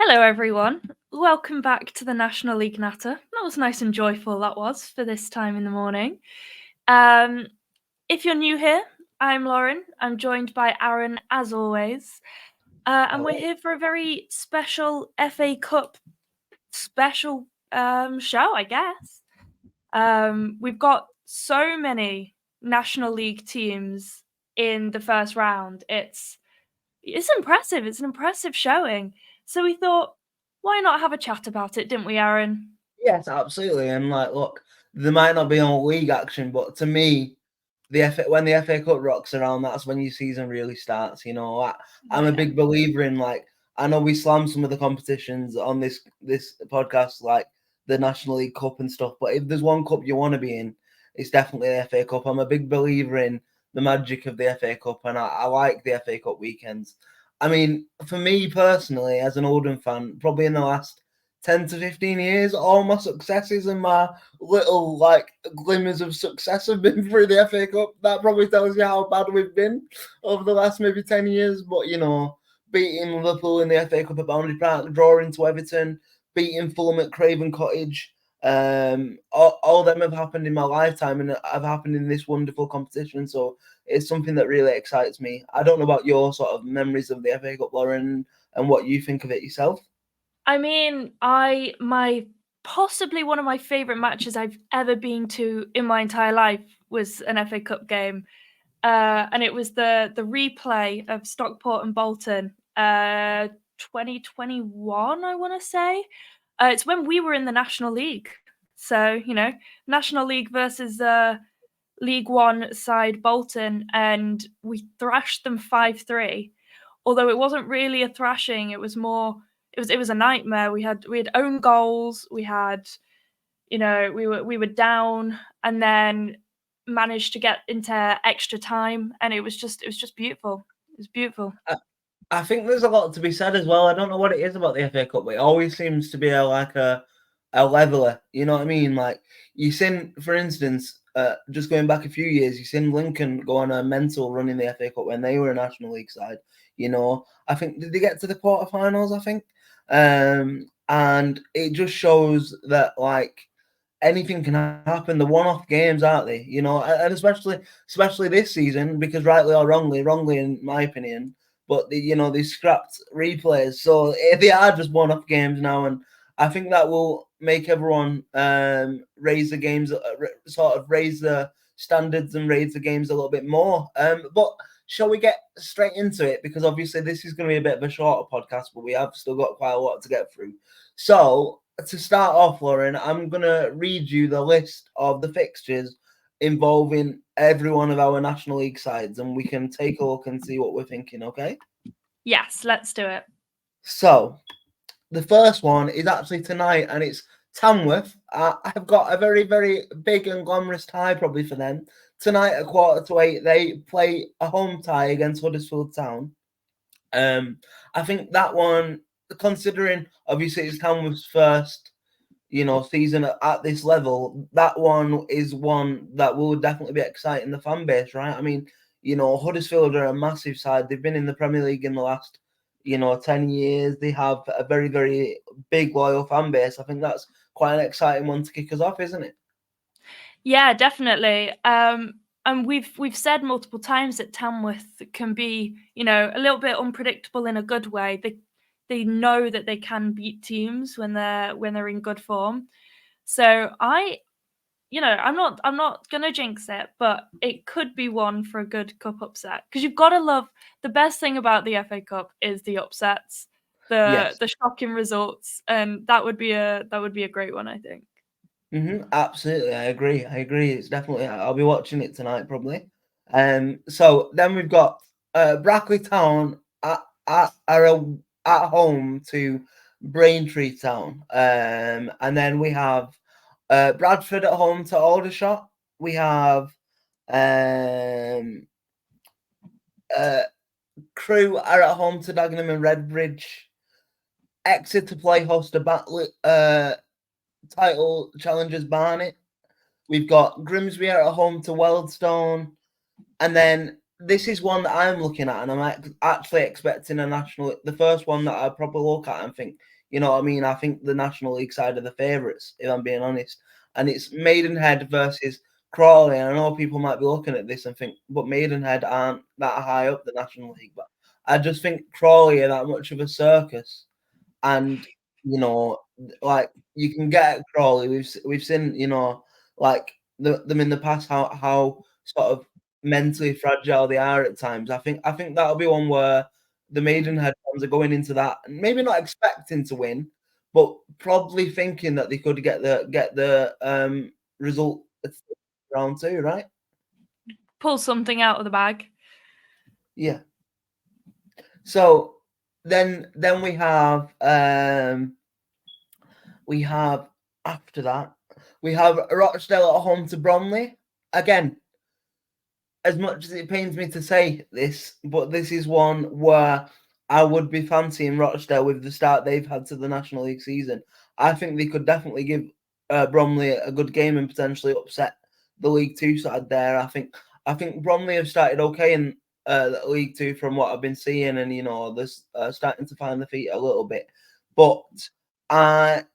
Hello, everyone. Welcome back to the National League Natter. That was nice and joyful, that was, for this time in the morning. If you're new here, I'm Lauren. I'm joined by Aaron, as always. And we're here for a very special FA Cup special show, I guess. We've got so many National League teams in the first round. It's impressive. It's an impressive showing. So we thought, why not have a chat about it, didn't we, Aaron? Yes, absolutely. And look, there might not be on league action, but to me, when the FA Cup rocks around, that's when your season really starts. I'm a big believer in I know we slam some of the competitions on this podcast, like the National League Cup and stuff. But if there's one cup you want to be in, it's definitely the FA Cup. I'm a big believer in the magic of the FA Cup, and I like the FA Cup weekends. I mean, for me personally, as an Oldham fan, probably in the last 10 to 15 years, all my successes and my little glimmers of success have been through the FA Cup. That probably tells you how bad we've been over the last maybe 10 years. But beating Liverpool in the FA Cup at Boundary Park, drawing to Everton, beating Fulham at Craven Cottage. All them have happened in my lifetime and have happened in this wonderful competition. So it's something that really excites me. I don't know about your sort of memories of the FA Cup, Lauren, and what you think of it yourself. I mean, possibly one of my favourite matches I've ever been to in my entire life was an FA Cup game. And it was the replay of Stockport and Bolton 2021, I want to say. It's when we were in the National League. So, National League versus League One side Bolton, and we thrashed them 5-3. Although it wasn't really a thrashing, it was more it was a nightmare. We had own goals, we had we were down and then managed to get into extra time, and it was just beautiful. It was beautiful. I think there's a lot to be said as well. I don't know what it is about the FA Cup, but it always seems to be a leveler. You know what I mean? Like you seen, for instance, just going back a few years, you seen Lincoln go on a mental run in the FA Cup when they were a National League side. I think did they get to the quarterfinals? I think, and it just shows that anything can happen. The one-off games, aren't they? And especially this season, because rightly or wrongly in my opinion, but they scrapped replays, so they are just one-off games now, and I think that will make everyone raise the games, sort of raise the standards and raise the games a little bit more. But shall we get straight into it? Because obviously this is going to be a bit of a shorter podcast, but we have still got quite a lot to get through. So to start off, Lauren, I'm going to read you the list of the fixtures involving every one of our National League sides, and we can take a look and see what we're thinking, okay? Yes, let's do it. So, the first one is actually tonight, and it's Tamworth. I've got a very, very big and glamorous tie probably for them. Tonight at 7:45, they play a home tie against Huddersfield Town. I think that one, considering obviously it's Tamworth's first, season at this level, that one is one that will definitely be exciting the fan base, right? I mean, Huddersfield are a massive side. They've been in the Premier League in the last, 10 years. They have a very, very big loyal fan base. I think that's quite an exciting one to kick us off, isn't it? Yeah, definitely. And we've said multiple times that Tamworth can be, a little bit unpredictable in a good way. They know that they can beat teams when they're in good form. So I'm not gonna jinx it, but it could be one for a good cup upset, because you've got to love, the best thing about the FA Cup is the upsets, Yes. the shocking results, and that would be a great one, I think. Absolutely, I agree. It's definitely. I'll be watching it tonight probably. So then we've got Brackley Town at home to Braintree Town. And then we have Bradford at home to Aldershot. We have um, Crewe are at home to Dagenham and Redbridge. Exeter play host to title challengers Barnet. We've got Grimsby at home to Wealdstone. And then this is one that I'm looking at, and I'm actually expecting a national. The first one that I'll probably look at and think, you know what I mean? I think the National League side are the favourites, if I'm being honest. And it's Maidenhead versus Crawley. And I know people might be looking at this and think, but Maidenhead aren't that high up the National League. But I just think Crawley are that much of a circus. And, you know, like you can get at Crawley. We've seen, you know, like them in the past, how sort of mentally fragile they are at times. I think that'll be one where the Maidenhead fans are going into that, and maybe not expecting to win, but probably thinking that they could get the result at round two, right? Pull something out of the bag. Yeah. So then we have after that we have Rochdale at home to Bromley. Again, as much as it pains me to say this, but this is one where I would be fancying Rochdale with the start they've had to the National League season. I think they could definitely give Bromley a good game and potentially upset the League Two side there. I think Bromley have started okay in League Two from what I've been seeing, and you know they're starting to find their feet a little bit. But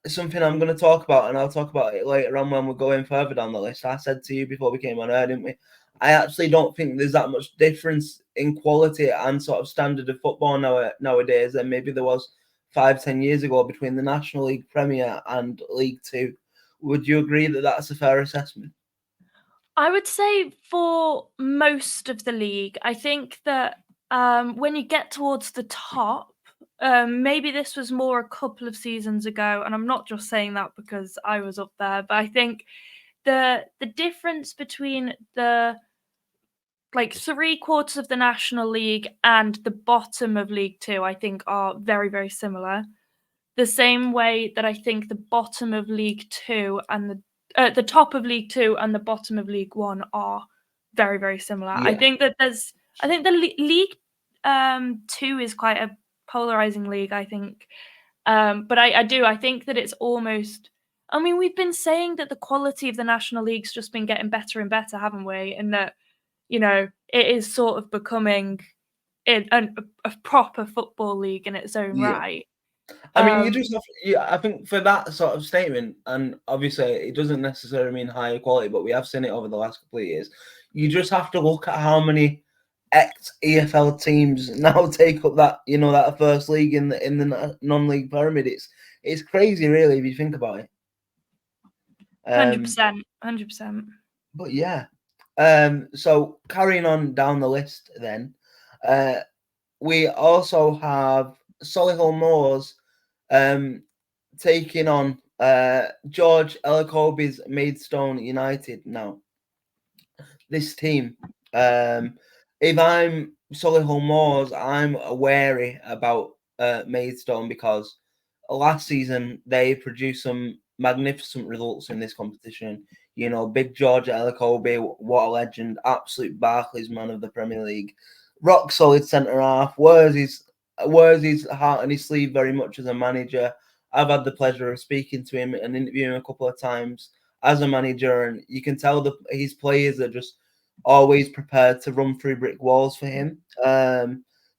something I'm going to talk about, and I'll talk about it later on when we're going further down the list. I said to you before we came on air, didn't we? I actually don't think there's that much difference in quality and sort of standard of football nowadays than maybe there was 5-10 years ago between the National League Premier and League Two. Would you agree that that's a fair assessment? I would say for most of the league, I think that when you get towards the top, maybe this was more a couple of seasons ago, and I'm not just saying that because I was up there, but I think the difference between the like 3/4 of the National League and the bottom of League Two, I think, are very, very similar. The same way that I think the bottom of League Two and the top of League Two and the bottom of League One are very, very similar. I Yeah, think that I think the League Two is quite a polarizing league. I think, but I think that it's almost. I mean, we've been saying that the quality of the National League's just been getting better and better, haven't we? And that it is sort of becoming a proper football league in its own yeah. right. I mean, you Um, just have, yeah, I think for that sort of statement, and obviously it doesn't necessarily mean higher quality, but we have seen it over the last couple of years. You just have to look at how many ex-EFL teams now take up that that first league in the non-league pyramid. It's crazy, really, if you think about it. 100%, 100%. But yeah, so carrying on down the list, then we also have Solihull Moors taking on George Elokobi's Maidstone United. Now, this team, if I'm Solihull Moors, I'm wary about Maidstone because last season they produced some magnificent results in this competition. You know, big George Elokobi, what a legend, absolute Barclays man of the Premier League, rock solid centre half, wears his heart on his sleeve very much as a manager. I've had the pleasure of speaking to him and interviewing him a couple of times as a manager, and you can tell that his players are just always prepared to run through brick walls for him.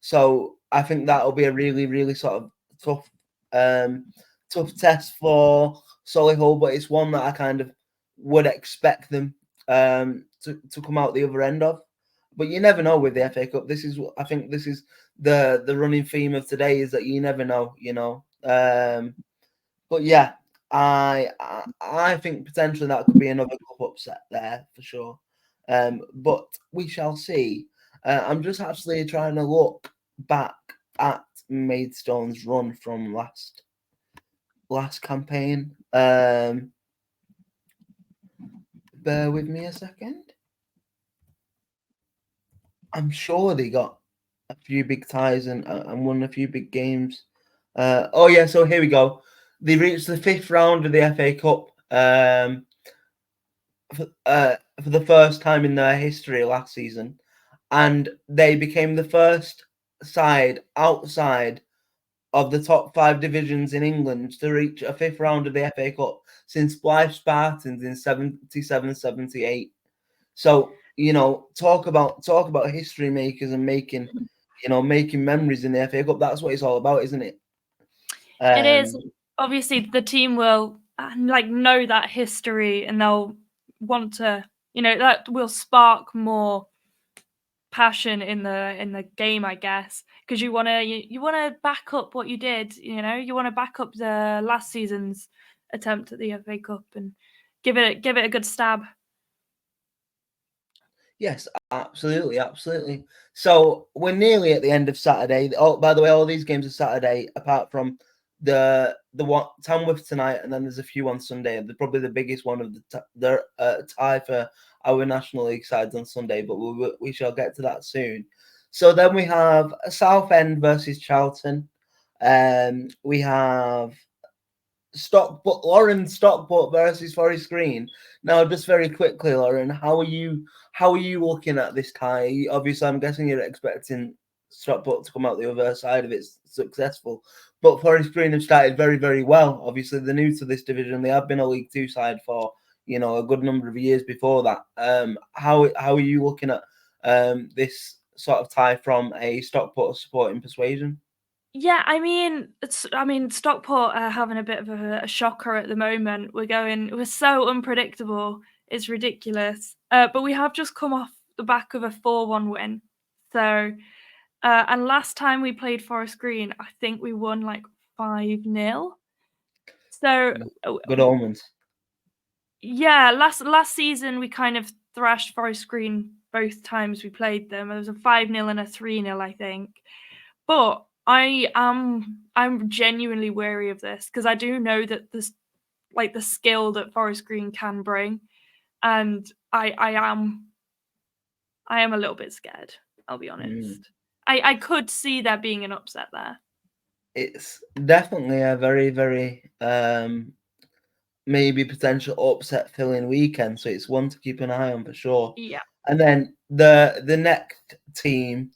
So I think that'll be a really, really sort of tough test for Solihull, but it's one that I kind of would expect them to come out the other end of. But you never know with the FA Cup. I think this is the running theme of today is that you never know, But yeah, I think potentially that could be another cup upset there for sure. But we shall see. I'm just actually trying to look back at Maidstone's run from last campaign. Bear with me a second. I'm sure they got a few big ties and won a few big games. Oh yeah, so here we go. They reached the 5th round of the FA Cup for the first time in their history last season, and they became the first side outside of the top 5 divisions in England to reach a 5th round of the FA Cup since Blythe Spartans in 77-78. So talk about history makers and making memories in the FA Cup. That's what it's all about, isn't it? It is. Um, Obviously, the team will know that history, and they'll want to, that will spark more passion in the game, I guess, because you want to back up what you did. You want to back up the last season's attempt at the FA Cup and give it a good stab. Yes, absolutely, absolutely. So we're nearly at the end of Saturday. Oh, by the way, all these games are Saturday, apart from the one Tamworth tonight, and then there's a few on Sunday. Probably the biggest one of the tie for our National League sides on Sunday, but we shall get to that soon. So then we have Southend versus Charlton. We have Stockport versus Forest Green. Now, just very quickly, Lauren, how are you looking at this tie? Obviously, I'm guessing you're expecting Stockport to come out the other side of it successful, but Forest Green have started very, very well. Obviously, they're new to this division. They have been a League Two side for a good number of years before that. How are you looking at this sort of tie from a Stockport supporting persuasion? Yeah, Stockport are having a bit of a shocker at the moment. We're so unpredictable. It's ridiculous. But we have just come off the back of a 4-1 win. So, and last time we played Forest Green, I think we won like 5-0. So, Good omens. yeah, last season we kind of thrashed Forest Green both times we played them. It was a 5-0 and a 3-0, I think. But I'm genuinely wary of this because I do know that this the skill that Forest Green can bring, and I am a little bit scared. I'll be honest. I could see there being an upset there. It's definitely a very, very maybe potential upset filling weekend, so it's one to keep an eye on for sure. Yeah. And then the next team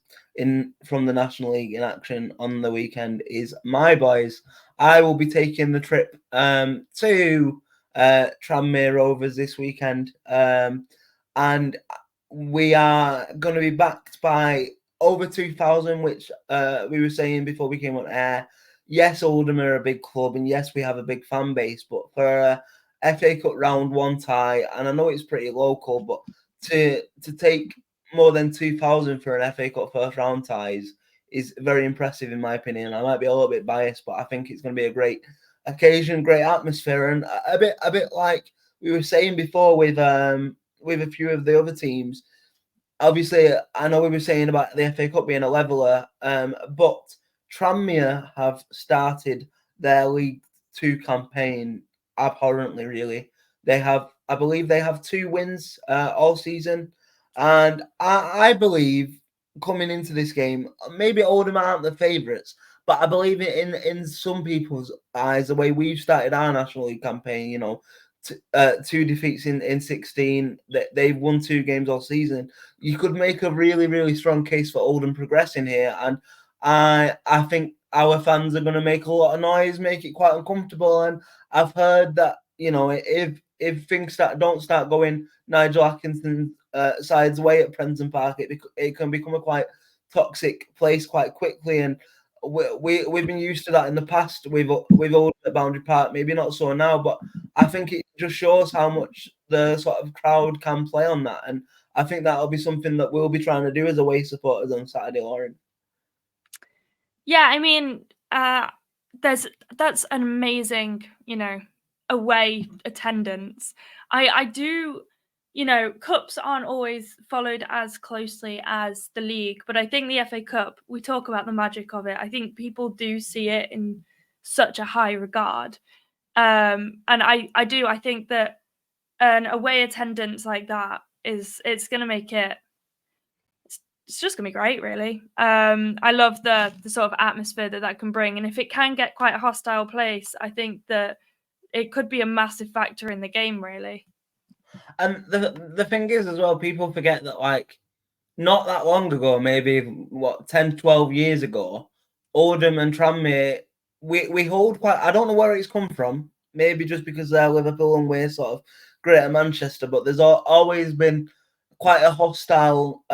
from the National League in action on the weekend is my boys. I will be taking the trip to Tranmere Rovers this weekend, and we are going to be backed by over 2,000, which we were saying before we came on air. Yes, Oldham are a big club, and yes, we have a big fan base, but for a FA Cup round one tie, and I know it's pretty local, but to take more than 2,000 for an FA Cup first round ties is very impressive in my opinion. I might be a little bit biased, but I think it's going to be a great occasion, great atmosphere, and a bit like we were saying before with a few of the other teams. Obviously, I know we were saying about the FA Cup being a leveler, but Tranmere have started their League Two campaign abhorrently. Really, I believe they have 2 wins all season, and I believe coming into this game, maybe Oldham aren't the favourites, but I believe in some people's eyes, the way we've started our National League campaign, 2 defeats in 16, they've won 2 games all season. You could make a really, really strong case for Oldham progressing here, and I think our fans are going to make a lot of noise, make it quite uncomfortable. And I've heard that if things don't start going Nigel Atkinson's side's way at Prenton Park, it can become a quite toxic place quite quickly. And we've been used to that in the past. We've Oldham at Boundary Park, maybe not so now, but I think it just shows how much the sort of crowd can play on that. And I think that'll be something that we'll be trying to do as away supporters on Saturday, Lauren. Yeah, that's an amazing, away attendance. I do, cups aren't always followed as closely as the league, but I think the FA Cup, we talk about the magic of it. I think people do see it in such a high regard. And I think that an away attendance like that it's going to make it's just gonna be great, really. I love the sort of atmosphere that can bring, and if it can get quite a hostile place, I think that it could be a massive factor in the game, really. And the thing is as well, people forget that not that long ago, maybe 10, 12 years ago, Oldham and Tranmere, we hold quite. I don't know where it's come from. Maybe just because they're Liverpool and we're sort of Greater Manchester, but there's always been quite a hostile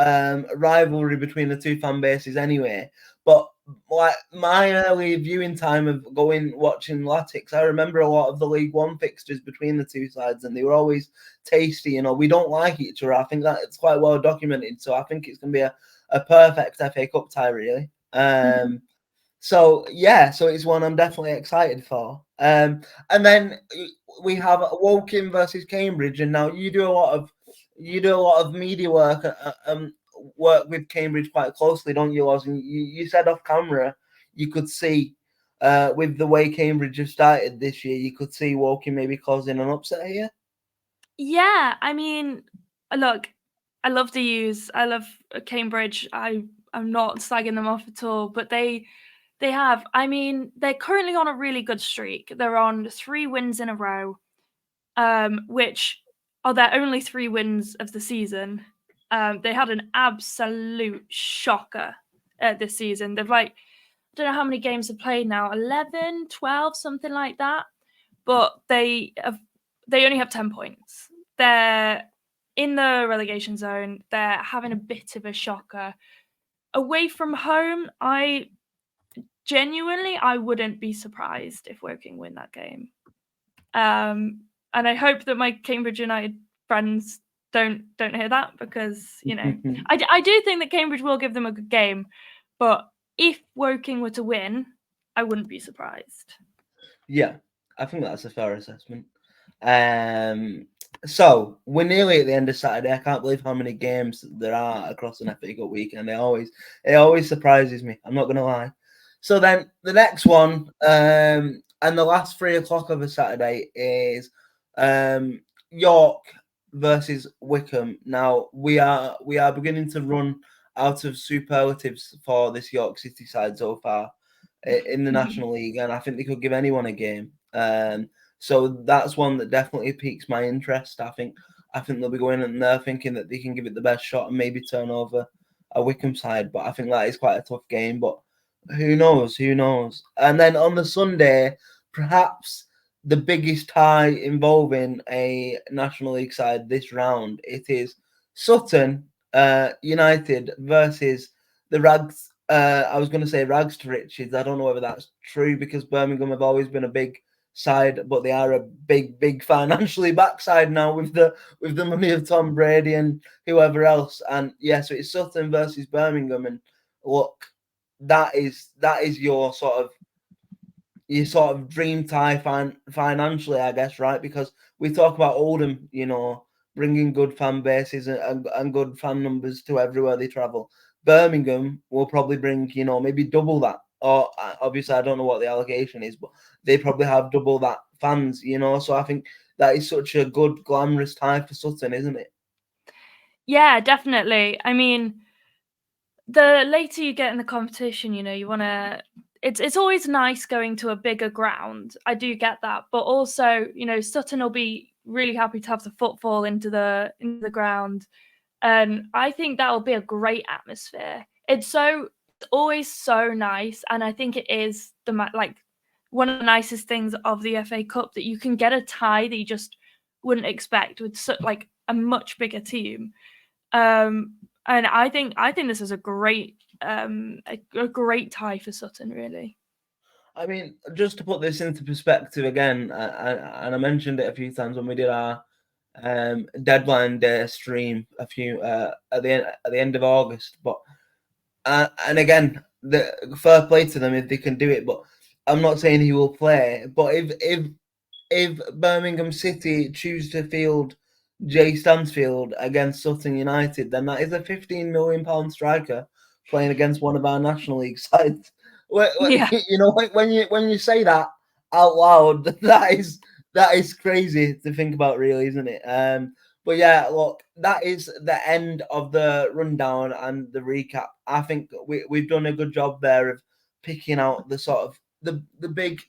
rivalry between the two fan bases anyway. But like my early viewing time of going watching Latics, I remember a lot of the League One fixtures between the two sides, and they were always tasty. You know, we don't like each other. I think that it's quite well documented. So I think it's going to be a perfect FA Cup tie, really. So yeah, so it's one I'm definitely excited for. And then we have Woking versus Cambridge, and now you do a lot of media work, work with Cambridge quite closely, don't you, Oz? And you said off camera you could see with the way Cambridge have started this year, you could see Woking maybe causing an upset here. Yeah, I mean, look, I love the U's. I love Cambridge. I'm not slagging them off at all, but they have. I mean, they're currently on a really good streak. They're on 3 wins in a row, which are their only 3 wins of the season. They had an absolute shocker this season. They've I don't know how many games they've played now, 11, 12, something like that. But they only have 10 points. They're in the relegation zone. They're having a bit of a shocker. Away from home, I wouldn't be surprised if Woking win that game. And I hope that my Cambridge United friends don't hear that, because I do think that Cambridge will give them a good game, but if Woking were to win, I wouldn't be surprised. Yeah, I think that's a fair assessment. So we're nearly at the end of Saturday. I can't believe how many games there are across an FA Cup weekend. It always surprises me. I'm not gonna lie. So then the next one, and the last 3 o'clock of a Saturday is York versus Wickham. Now we are beginning to run out of superlatives for this York City side so far in the National League, and I think they could give anyone a game. So that's one that definitely piques my interest. I think they'll be going in there thinking that they can give it the best shot and maybe turn over a Wickham side, but I think that is quite a tough game. But who knows? Who knows? And then on the Sunday, perhaps the biggest tie involving a National League side this round, it is Sutton United versus the Rags. I was going to say rags to riches. I don't know whether that's true, because Birmingham have always been a big side, but they are a big financially backside now with the money of Tom Brady and whoever else. And yeah, so it's Sutton versus Birmingham, and look, that is your sort of dream tie financially, I guess, right? Because we talk about Oldham, bringing good fan bases and good fan numbers to everywhere they travel. Birmingham will probably bring, maybe double that. Or obviously, I don't know what the allocation is, but they probably have double that fans, So I think that is such a good, glamorous tie for Sutton, isn't it? Yeah, definitely. I mean, the later you get in the competition, you want to. It's always nice going to a bigger ground. I do get that, but also, Sutton will be really happy to have the football into the ground, and I think that will be a great atmosphere. It's always so nice, and I think it is one of the nicest things of the FA Cup, that you can get a tie that you just wouldn't expect with a much bigger team. And I think this is a great tie for Sutton, really. I mean, just to put this into perspective again, and I mentioned it a few times when we did our deadline day stream at the end of August. But and again, the fair play to them if they can do it. But I'm not saying he will play. But if Birmingham City choose to field Jay Stansfield against Sutton United, then that is a £15 million striker playing against one of our National League sides. Yeah. When you say that out loud, that is crazy to think about, really, isn't it? But yeah, look, that is the end of the rundown and the recap. I think we've done a good job there of picking out the sort of the big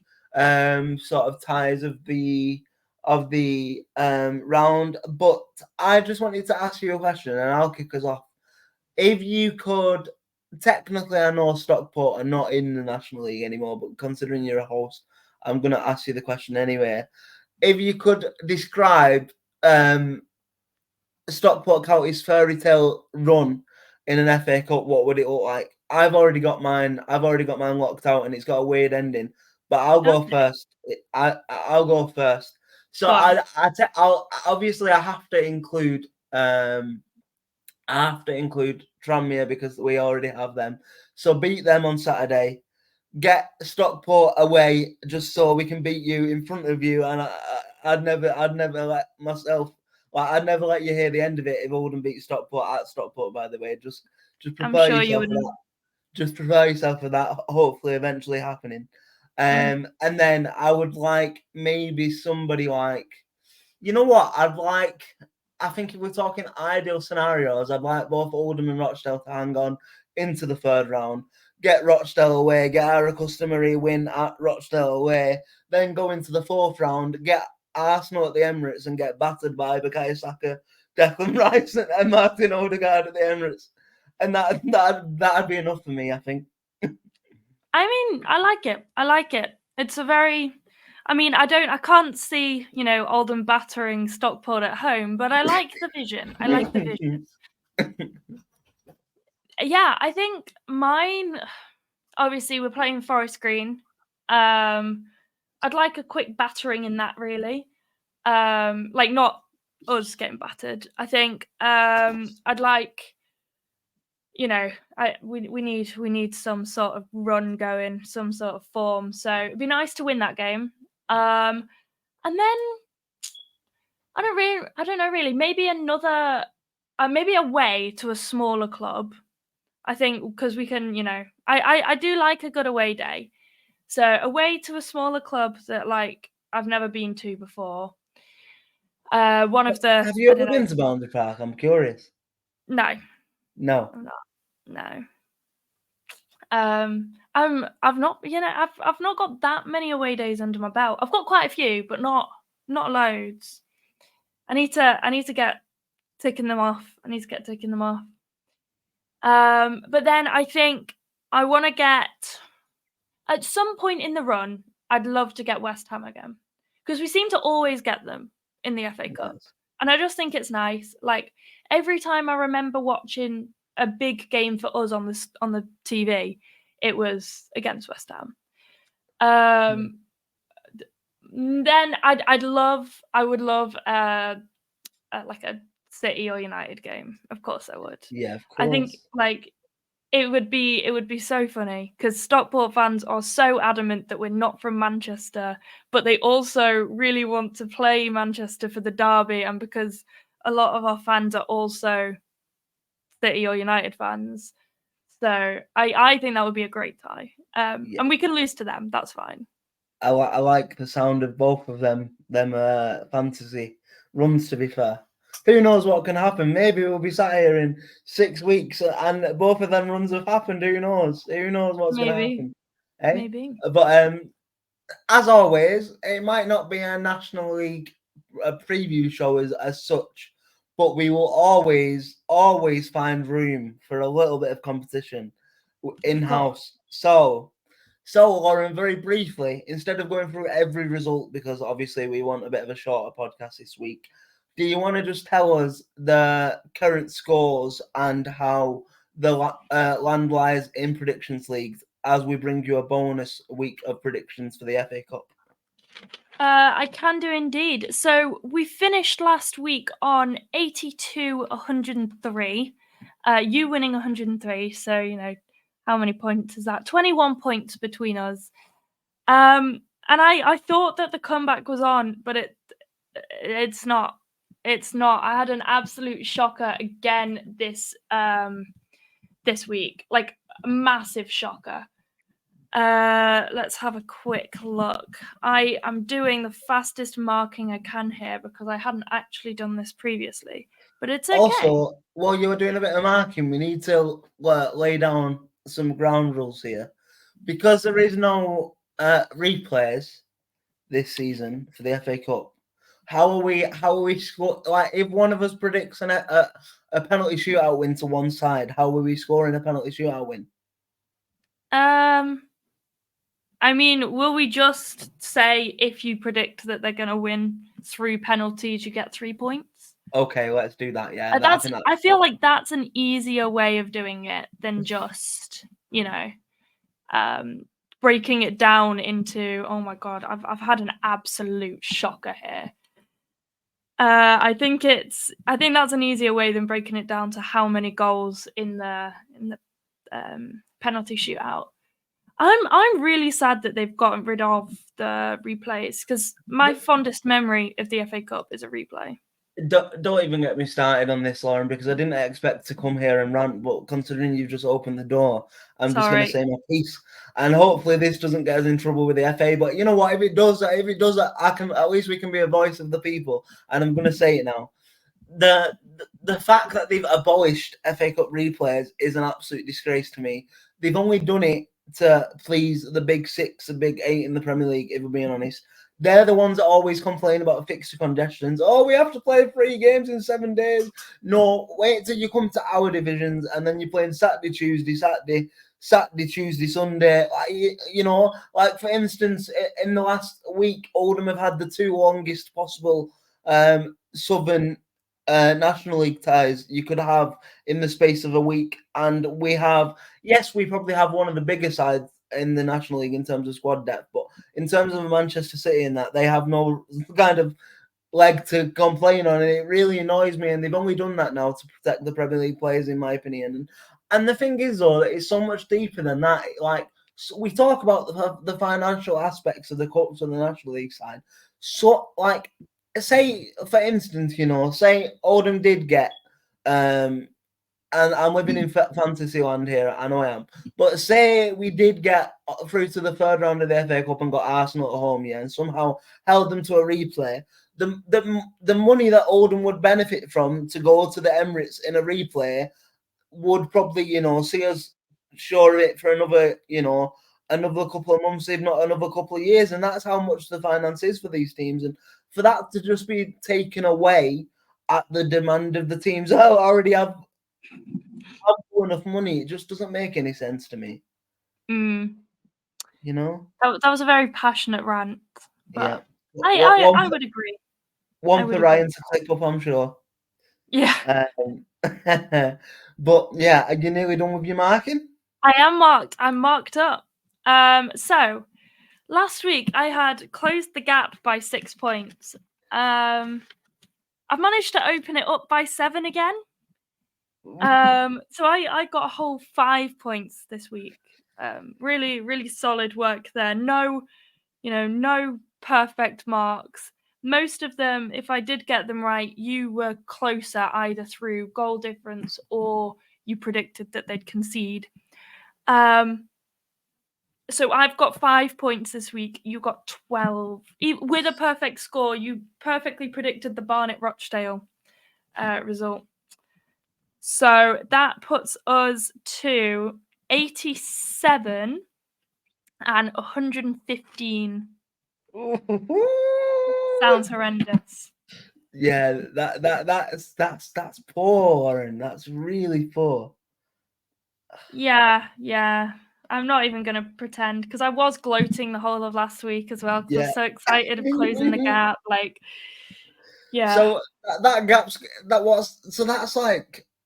sort of ties of the round. But I just wanted to ask you a question, and I'll kick us off. If you could, technically, I know Stockport are not in the National League anymore, but considering you're a host, I'm going to ask you the question anyway. If you could describe Stockport County's fairy tale run in an FA Cup, what would it look like? I've already got mine. I've already got mine locked out, and it's got a weird ending. But I'll go Okay. first. I'll go first. So Go on. I'll obviously I have to include Tranmere because we already have them. So beat them on Saturday. Get Stockport away just so we can beat you in front of you, and I'd never let myself. Like, I'd never let you hear the end of it if I wouldn't beat Stockport at Stockport. By the way, just I'm prepare sure you yourself for that. wouldn't. Just prepare yourself for that. Hopefully, eventually happening. Mm. And then I would like maybe somebody like, you know what? I think if we're talking ideal scenarios, I'd like both Oldham and Rochdale to hang on into the third round, get Rochdale away, get our customary win at Rochdale away, then go into the fourth round, get Arsenal at the Emirates and get battered by Bukayo Saka, Declan Rice, and Martin Odegaard at the Emirates. And that'd be enough for me, I think. I mean, I like it. I like it. It's a very, I mean, I can't see, Oldham battering Stockport at home, but I like the vision. I like the vision. Yeah, I think mine, obviously, we're playing Forest Green. I'd like a quick battering in that, really. Like, not us getting battered. I think I'd like, we need some sort of run going, some sort of form. So it'd be nice to win that game. And then I don't know really. Maybe another, maybe away to a smaller club. I think because we can, I do like a good away day. So away to a smaller club that like I've never been to before. One of the Have you I ever don't know. been to Boundary Park? I'm curious. No, No. I'm not. No. I've not, I've not got that many away days under my belt. I've got quite a few, but not loads. I need to get ticking them off. But then I think I want to get at some point in the run. I'd love to get West Ham again because we seem to always get them in the FA Cup, Yes. and I just think it's nice. Like every time I remember watching a big game for us on the TV, it was against West Ham. Then I would love like a City or United game. Of course I would. Yeah, of I think course. like it would be so funny because Stockport fans are so adamant that we're not from Manchester, but they also really want to play Manchester for the derby, and because a lot of our fans are also City or United fans. So I think that would be a great tie. Yeah. And we can lose to them. That's fine. I like the sound of both of them fantasy runs. To be fair, who knows what can happen? Maybe we'll be sat here in 6 weeks and both of them runs have happened. Who knows? Who knows what's going to Maybe. happen? Eh? Maybe. But as always, it might not be a National League preview show as such, but we will always find room for a little bit of competition in Of course. house. So, Lauren, very briefly, instead of going through every result, because obviously we want a bit of a shorter podcast this week, do you want to just tell us the current scores and how the land lies in Predictions League as we bring you a bonus week of predictions for the FA Cup? I can do indeed. So we finished last week on 82, 103. You winning 103. So, how many points is that? 21 points between us. And I thought that the comeback was on, but it's not. It's not. I had an absolute shocker again this week. Like a massive shocker. Let's have a quick look. I am doing the fastest marking I can here because I hadn't actually done this previously, but it's okay. Also, while you were doing a bit of marking, we need to lay down some ground rules here. Because there is no replays this season for the FA Cup, how are we like if one of us predicts a penalty shootout win to one side, how are we scoring a penalty shootout win? I mean, will we just say if you predict that they're going to win through penalties, you get 3 points? Okay, let's do that. Yeah, I think I feel like that's an easier way of doing it than just, breaking it down into, oh my god, I've had an absolute shocker here. I think that's an easier way than breaking it down to how many goals in the penalty shootout. I'm really sad that they've gotten rid of the replays, because my fondest memory of the FA Cup is a replay. Don't even get me started on this, Lauren, because I didn't expect to come here and rant, but considering you've just opened the door, I'm just going to say my piece. And hopefully this doesn't get us in trouble with the FA. But you know what? If it does, at least we can be a voice of the people. And I'm going to say it now. The fact that they've abolished FA Cup replays is an absolute disgrace to me. They've only done it to please the big six, the big eight in the Premier League, if we're being honest. They're the ones that always complain about fixture congestions. Oh, we have to play 3 games in 7 days. No, wait till you come to our divisions, and then you're playing Saturday, Tuesday, Tuesday, Sunday. Like for instance, in the last week, Oldham have had the 2 longest possible Southern National League ties you could have in the space of a week, and we probably have one of the bigger sides in the National League in terms of squad depth, but in terms of Manchester City and that, they have no kind of leg to complain on, and it really annoys me. And they've only done that now to protect the Premier League players, in my opinion. And the thing is, though, it's so much deeper than that. Like, we talk about the financial aspects of the cups on the National League side. So, like, say for instance, say Oldham did get and I'm living in fantasy land here, I know I am. But say we did get through to the 3rd round of the FA Cup and got Arsenal at home, and somehow held them to a replay. The money that Oldham would benefit from to go to the Emirates in a replay would probably, see us shore it for another couple of months, if not another couple of years. And that's how much the finance is for these teams. And for that to just be taken away at the demand of the teams that already have enough money, it just doesn't make any sense to me. That was a very passionate rant, but yeah. I would agree. One for Ryan to click up, I'm sure. Yeah. But yeah, are you nearly done with your marking? I am marked. I'm marked up. So last week I had closed the gap by 6 points. I've managed to open it up by 7 again. So I got a whole 5 points this week. Really, really solid work there. No perfect marks. Most of them, if I did get them right, you were closer either through goal difference or you predicted that they'd concede. So I've got 5 points this week. You got 12. With a perfect score, you perfectly predicted the Barnet-Rochdale result. So that puts us to 87 and 115. Sounds horrendous. Yeah, that's poor, and that's really poor. Yeah. I'm not even going to pretend, because I was gloating the whole of last week as well, because I was so excited of closing the gap. Like, yeah. So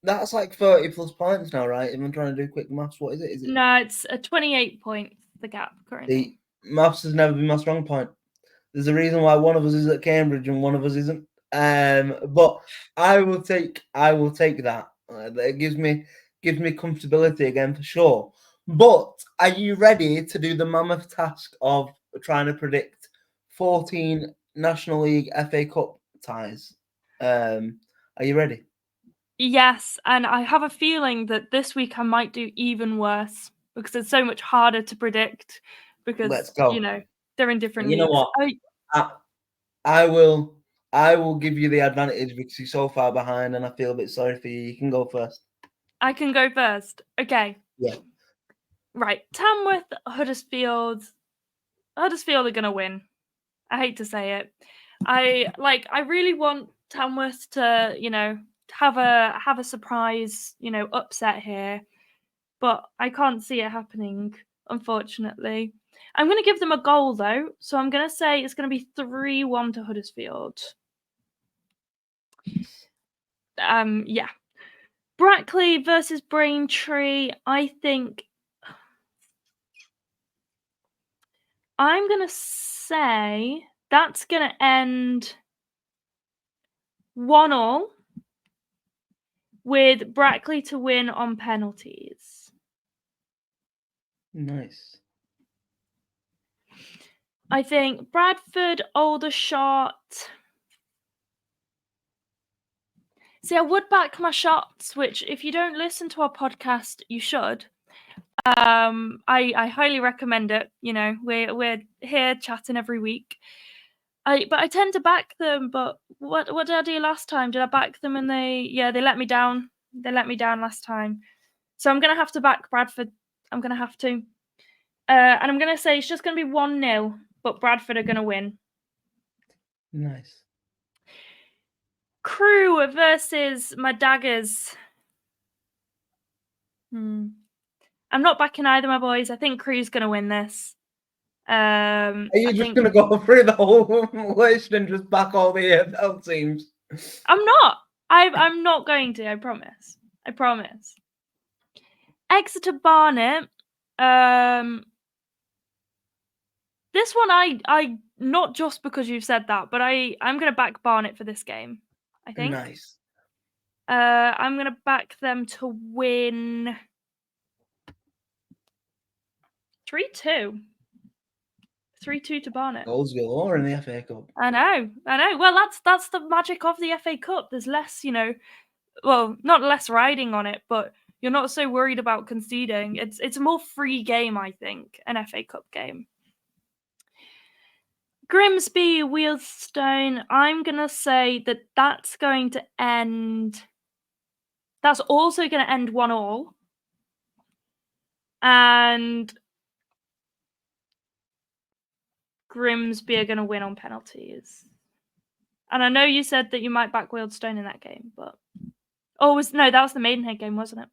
that's like 30 plus points now, right? If I'm trying to do quick maths, what is it? No, it's a 28 points, the gap currently. The maths has never been my strong point. There's a reason why one of us is at Cambridge and one of us isn't. But I will take that. It gives me comfortability again for sure. But are you ready to do the mammoth task of trying to predict 14 National League FA Cup ties? Are you ready? Yes, and I have a feeling that this week I might do even worse, because it's so much harder to predict, because let's go. They're in different leagues. You know what? I will give you the advantage because you're so far behind, and I feel a bit sorry for you. You can go first. I can go first. Okay. Yeah. Right. Tamworth, Huddersfield. Huddersfield are gonna win. I hate to say it. I really want Tamworth to, have a surprise, upset here, but I can't see it happening, unfortunately. I'm going to give them a goal though, so I'm going to say it's going to be 3-1 to Huddersfield. Yeah. Brackley versus Braintree. I think I'm gonna say that's gonna end 1-1 with Brackley to win on penalties. Nice. I think Bradford, Aldershot. See, I would back my shots, which if you don't listen to our podcast, you should. I highly recommend it. You know, we're here chatting every week. But I tend to back them. But what did I do last time? Did I back them and they let me down. They let me down last time. So I'm gonna have to back Bradford. I'm gonna have to. And I'm gonna say it's just gonna be 1-0, but Bradford are gonna win. Nice. Crew versus my Daggers. I'm not backing either, my boys. I think Crew's gonna win this. Are you just gonna go through the whole list and just back all the AFL teams? I'm not. I'm not going to. I promise. I promise. Exeter Barnet. This one I not just because you've said that, but I'm gonna back Barnet for this game. I think. Nice. I'm gonna back them to win 3-2. 3-2 to Barnet. Goals galore in the FA Cup. I know. Well, that's the magic of the FA Cup. There's less, well, not less riding on it, but you're not so worried about conceding. It's a more free game, I think, an FA Cup game. Grimsby, Wealdstone. I'm gonna say that's going to end. That's also going to end 1-1, and Grimsby are going to win on penalties. And I know you said that you might back Wealdstone in that game, but that was the Maidenhead game, wasn't it?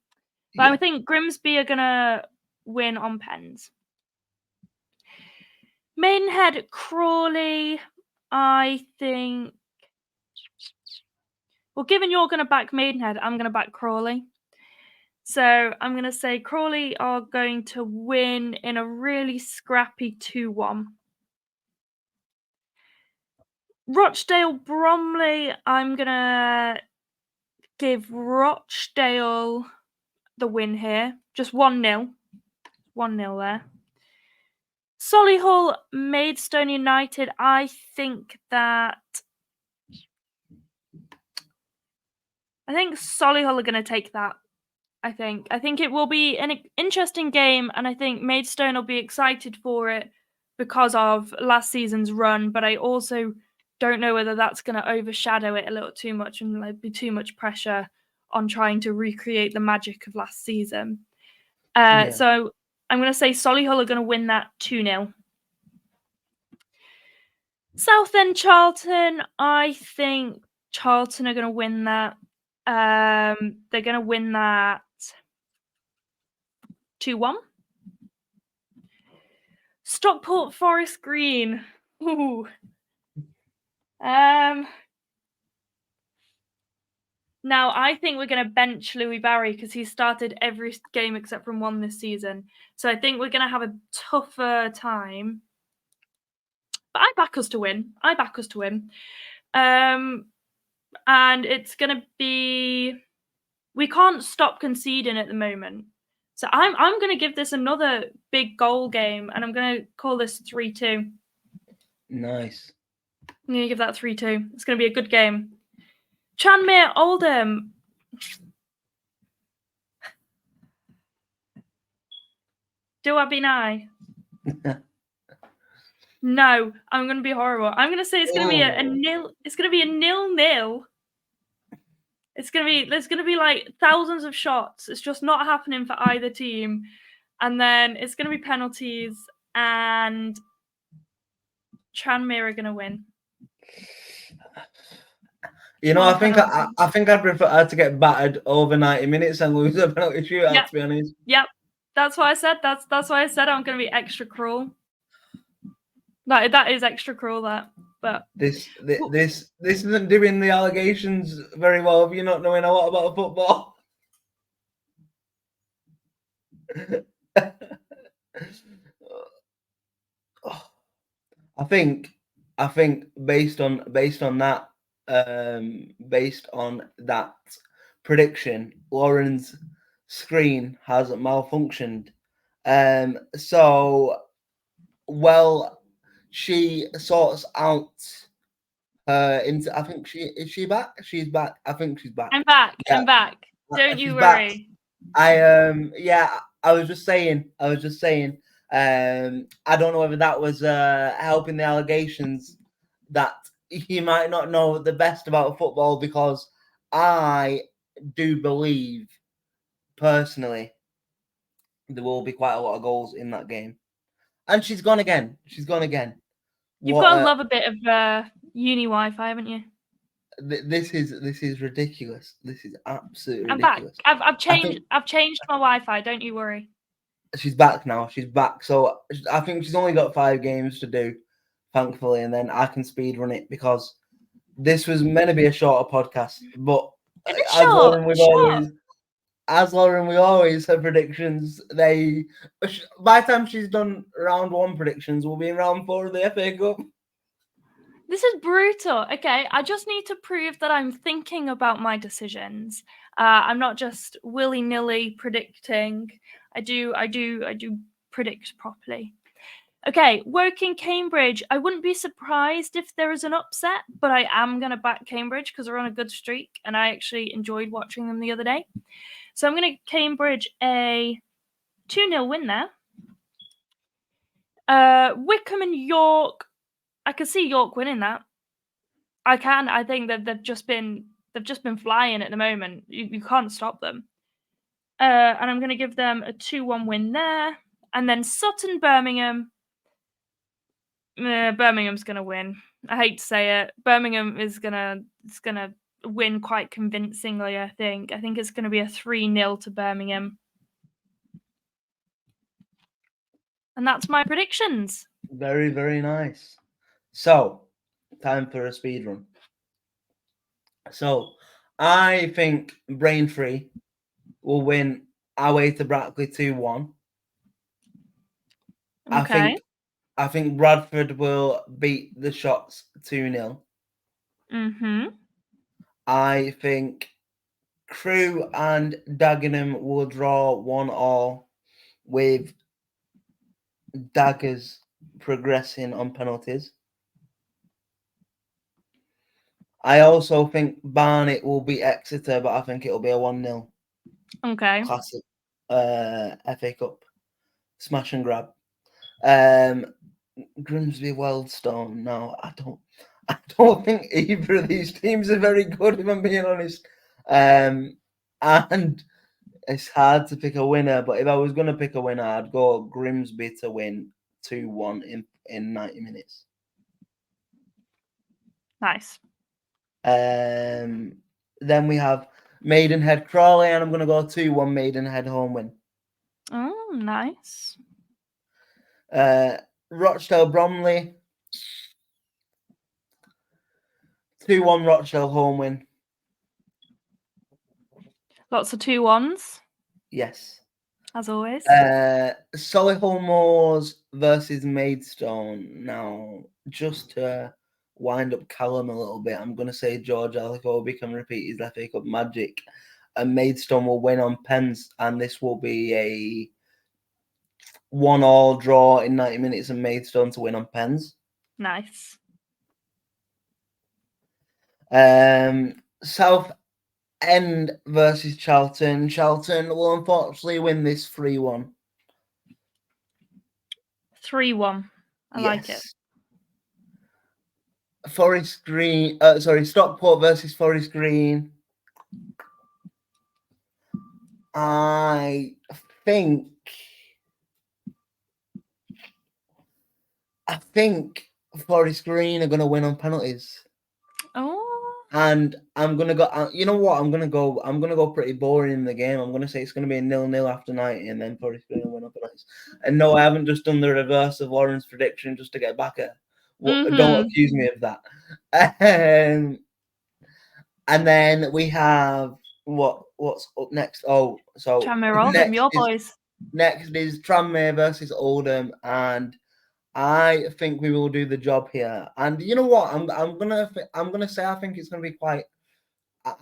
But yeah. I think Grimsby are going to win on pens. Maidenhead, Crawley, I think. Well, given you're going to back Maidenhead, I'm going to back Crawley. So I'm going to say Crawley are going to win in a really scrappy 2-1. Rochdale, Bromley, I'm going to give Rochdale the win here. Just 1-0. 1-0 there. Solihull, Maidstone United, I think Solihull are going to take that. I think it will be an interesting game, and I think Maidstone will be excited for it because of last season's run, but I also don't know whether that's going to overshadow it a little too much and be too much pressure on trying to recreate the magic of last season. So I'm going to say Solihull are going to win that 2-0. Southend, Charlton, I think Charlton are going to win that. They're going to win that 2-1. Stockport, Forest Green. Ooh. Now, I think we're going to bench Louis Barry because he started every game except from one this season. So I think we're going to have a tougher time. But I back us to win. And it's going to be... We can't stop conceding at the moment. So I'm going to give this another big goal game, and I'm going to call this 3-2. Nice. I'm going to give that 3-2. It's going to be a good game. Tranmere, Oldham. Do I be nice? No, I'm going to be horrible. I'm going to say it's going to be a nil. It's going to be a 0-0. There's going to be like thousands of shots. It's just not happening for either team. And then it's going to be penalties, and Tranmere are going to win. I think I'd prefer to get battered over 90 minutes and lose a penalty shootout, to be honest. Yep. That's what I said. That's why I said I'm going to be extra cruel. That is extra cruel, that. But This isn't doing the allegations very well of you not knowing a lot about football. I think based on that prediction, Lauren's screen has malfunctioned. So well, she sorts out her into. I think is she back? She's back. I think she's back. I'm back. Yeah, I'm back. Don't you she's back. worry. Yeah, I was just saying. I don't know whether that was helping the allegations that he might not know the best about football, because I do believe personally there will be quite a lot of goals in that game. And she's gone again. You've got to love a bit of uni Wi-Fi, haven't you? This is ridiculous. This is absolutely I'm back. ridiculous. I've changed my Wi-Fi. Don't you worry. She's back now. She's back. So I think she's only got 5 games to do, thankfully, and then I can speed run it, because this was meant to be a shorter podcast. But as Lauren, we always have predictions. By the time she's done round 1 predictions, we'll be in round 4 of the FA Cup. This is brutal. Okay, I just need to prove that I'm thinking about my decisions. I'm not just willy-nilly predicting. I do predict properly. Okay, Woking Cambridge. I wouldn't be surprised if there is an upset, but I am going to back Cambridge because they're on a good streak, and I actually enjoyed watching them the other day. So I'm going to Cambridge a 2-0 win there. Wycombe and York. I could see York winning that. I can. I think that they've just been flying at the moment. You can't stop them. And I'm going to give them a 2-1 win there. And then Sutton Birmingham. Birmingham's going to win. I hate to say it. Birmingham is gonna win quite convincingly. I think it's going to be a 3-0 to Birmingham. And that's my predictions. Very, very nice. So, time for a speed run. So, I think Braintree will win away to Brackley 2-1. Okay. I think Bradford will beat the Shots 2-0. I think Crewe and Dagenham will draw 1-1, with Daggers progressing on penalties. I also think Barnet will beat Exeter, but I think it'll be a 1-0. Okay. Classic FA Cup smash and grab. Grimsby Wealdstone. No, I don't think either of these teams are very good, if I'm being honest. And it's hard to pick a winner, but if I was going to pick a winner, I'd go Grimsby to win 2-1 in 90 minutes. Nice. Then we have Maidenhead Crawley, and I'm going to go 2-1 Maidenhead home win. Oh, nice. Rochdale Bromley, 2-1 Rochdale home win. Lots of 2-1s. Yes. As always. Solihull Moors versus Maidstone. Now, just to wind up Callum a little bit, I'm going to say George Alacobi can repeat his FA Cup magic, and Maidstone will win on pens, and this will be a 1-1 draw in 90 minutes, and Maidstone to win on pens. Nice. South End versus Charlton. Charlton will unfortunately win this 3-1. 3-1. I like it. Forest Green. Stockport versus Forest Green. I think Forest Green are going to win on penalties. Oh. And I'm going to go, you know what? I'm going to go pretty boring in the game. I'm going to say it's going to be a 0-0 after 90, and then Forest Green will win on penalties. And no, I haven't just done the reverse of Lauren's prediction just to get back at Don't Mhm. accuse me of that. Um, and then we have what's up next? Oh, so Tranmere Oldham, your boys. next is Tranmere versus Oldham, and I think we will do the job here. And you know what? I'm gonna say I think it's gonna be quite.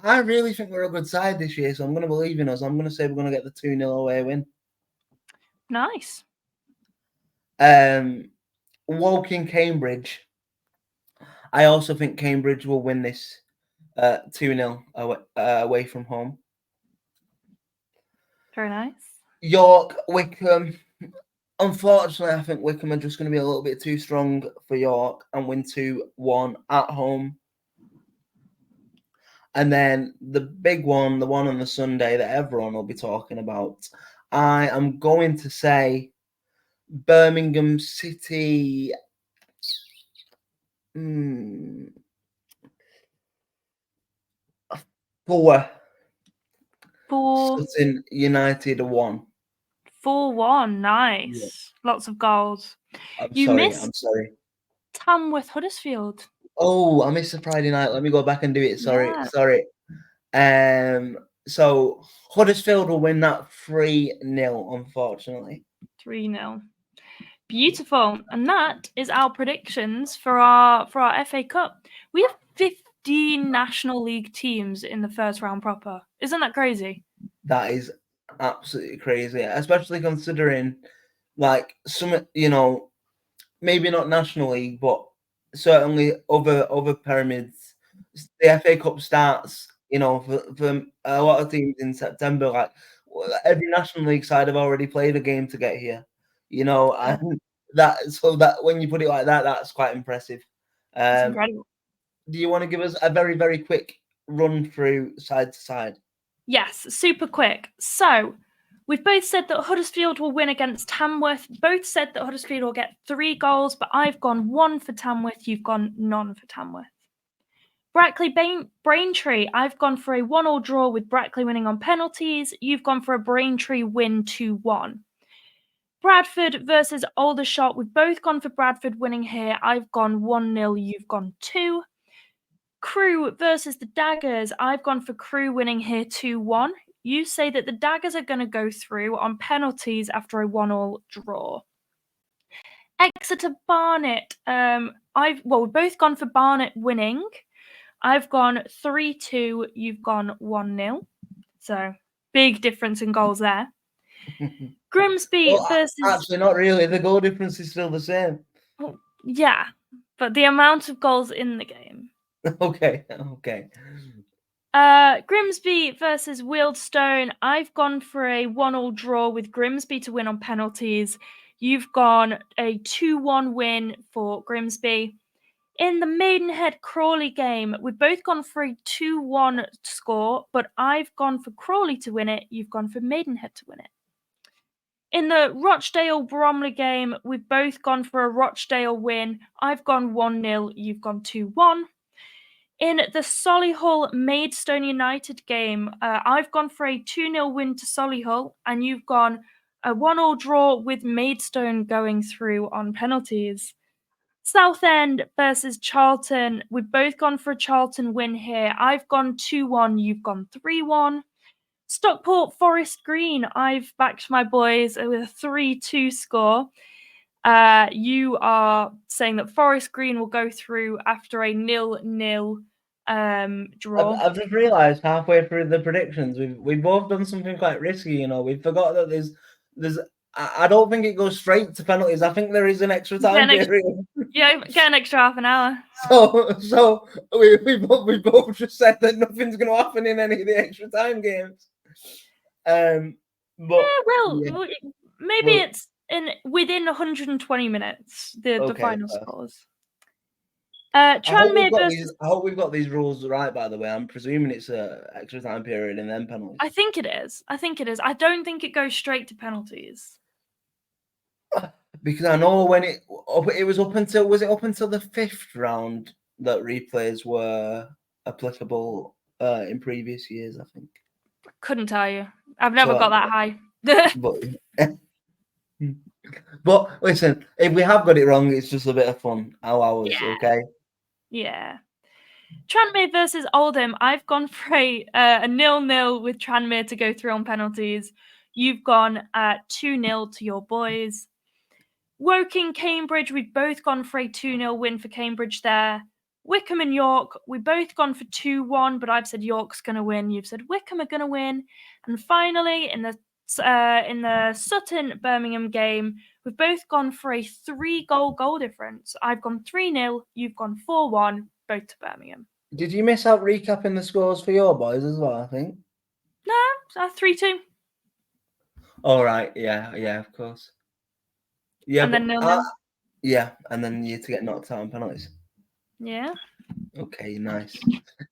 I really think we're a good side this year, so I'm gonna believe in us. I'm gonna say we're gonna get the 2-0 away win. Nice. Woking Cambridge. I also think Cambridge will win this 2-0 away from home. Very nice. York, Wickham. Unfortunately, I think Wickham are just going to be a little bit too strong for York and win 2-1 at home. And then the big one, the one on the Sunday that everyone will be talking about, I am going to say Birmingham City. 4. Sutton United 1. 4-1. Yeah. Nice. Lots of goals. I'm You sorry. missed I'm Tamworth Huddersfield. Oh, I missed the Friday night. Let me go back and do it. Sorry. Yeah. So Huddersfield will win that 3-0, unfortunately. 3-0. Beautiful. And that is our predictions for our FA Cup. We have 15 National League teams in the first round proper. Isn't that crazy? That is absolutely crazy, especially considering like some, maybe not National League, but certainly other pyramids. The FA Cup starts, for a lot of teams in September. Like every National League side have already played a game to get here, and that when you put it like that, that's quite impressive. It's Um, incredible. do you want to give us a very, very quick run through side to side? Yes, super quick. So, we've both said that Huddersfield will win against Tamworth. Both said that Huddersfield will get 3 goals, but I've gone 1 for Tamworth. You've gone none for Tamworth. Brackley Braintree, I've gone for a 1-1 draw with Brackley winning on penalties. You've gone for a Braintree win 2-1. Bradford versus Aldershot, we've both gone for Bradford winning here. I've gone 1-0, you've gone 2. Crewe versus the Daggers, I've gone for Crewe winning here 2-1. You say that the Daggers are going to go through on penalties after a 1-1 draw. Exeter Barnet, we've both gone for Barnet winning. I've gone 3-2, you've gone 1-0. So, big difference in goals there. Grimsby versus... Actually, not really. The goal difference is still the same. Oh, yeah, but the amount of goals in the game. Okay. Grimsby versus Wealdstone. I've gone for a 1-1 draw with Grimsby to win on penalties. You've gone a 2-1 win for Grimsby. In the Maidenhead Crawley game, we've both gone for a 2-1 score, but I've gone for Crawley to win it. You've gone for Maidenhead to win it. In the Rochdale Bromley game, we've both gone for a Rochdale win. I've gone 1-0, you've gone 2-1. In the Solihull Maidstone United game, I've gone for a 2-0 win to Solihull, and you've gone a 1-1 draw with Maidstone going through on penalties. Southend versus Charlton, we've both gone for a Charlton win here. I've gone 2-1, you've gone 3-1. Stockport Forest Green, I've backed my boys with a 3-2 score. You are saying that Forest Green will go through after a 0-0 draw. I've just realised halfway through the predictions, we've both done something quite risky. We forgot that there's. I don't think it goes straight to penalties. I think there is an extra time period. Yeah, get an extra half an hour. So we both just said that nothing's going to happen in any of the extra time games. But maybe it's within 120 minutes. The final scores. I hope we've got these rules right. By the way, I'm presuming it's a extra time period and then penalties. I think it is. I don't think it goes straight to penalties. Because I know when it was up until the 5th round that replays were applicable in previous years, I think. Couldn't tell you. I've never got that high. But But listen, if we have got it wrong, it's just a bit of fun. Allow us, Yeah. okay? Yeah. Tranmere versus Oldham. I've gone for a 0-0 with Tranmere to go through on penalties. You've gone 2-0 to your boys. Woking, Cambridge, we've both gone for a 2-0 win for Cambridge there. Wickham and York, we've both gone for 2-1, but I've said York's going to win. You've said Wickham are going to win. And finally, in the Sutton Birmingham game, we've both gone for a 3-goal difference. I've gone 3-0, you've gone 4-1, both to Birmingham. Did you miss out recapping the scores for your boys as well, I think? No, 3-2. All right, yeah, of course. Yeah, And then but 0-0. yeah, and then you to get knocked out on penalties. Yeah. Okay, nice.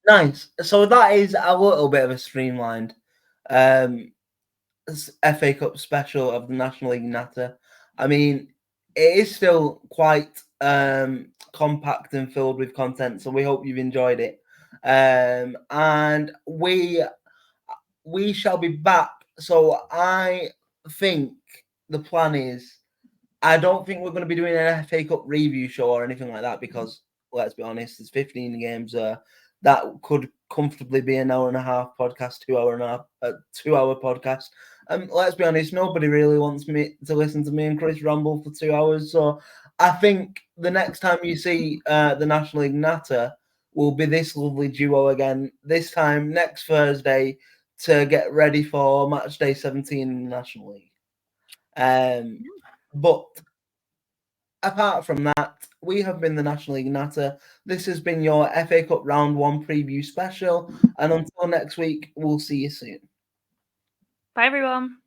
Nice. So that is a little bit of a streamlined FA Cup special of the National League Natter. I mean, it is still quite compact and filled with content, so we hope you've enjoyed it. And we shall be back. So I think the plan is I don't think we're going to be doing an FA Cup review show or anything like that because, let's be honest, there's 15 games. That could comfortably be an hour and a half podcast, 2 hour and a half, 2 hour podcast. Let's be honest, nobody really wants me to listen to me and Chris ramble for 2 hours. So I think the next time you see the National League Natter will be this lovely duo again. This time next Thursday to get ready for match day 17 in the National League. But apart from that, we have been the National League Natter. This has been your FA Cup Round 1 preview special. And until next week, we'll see you soon. Bye, everyone.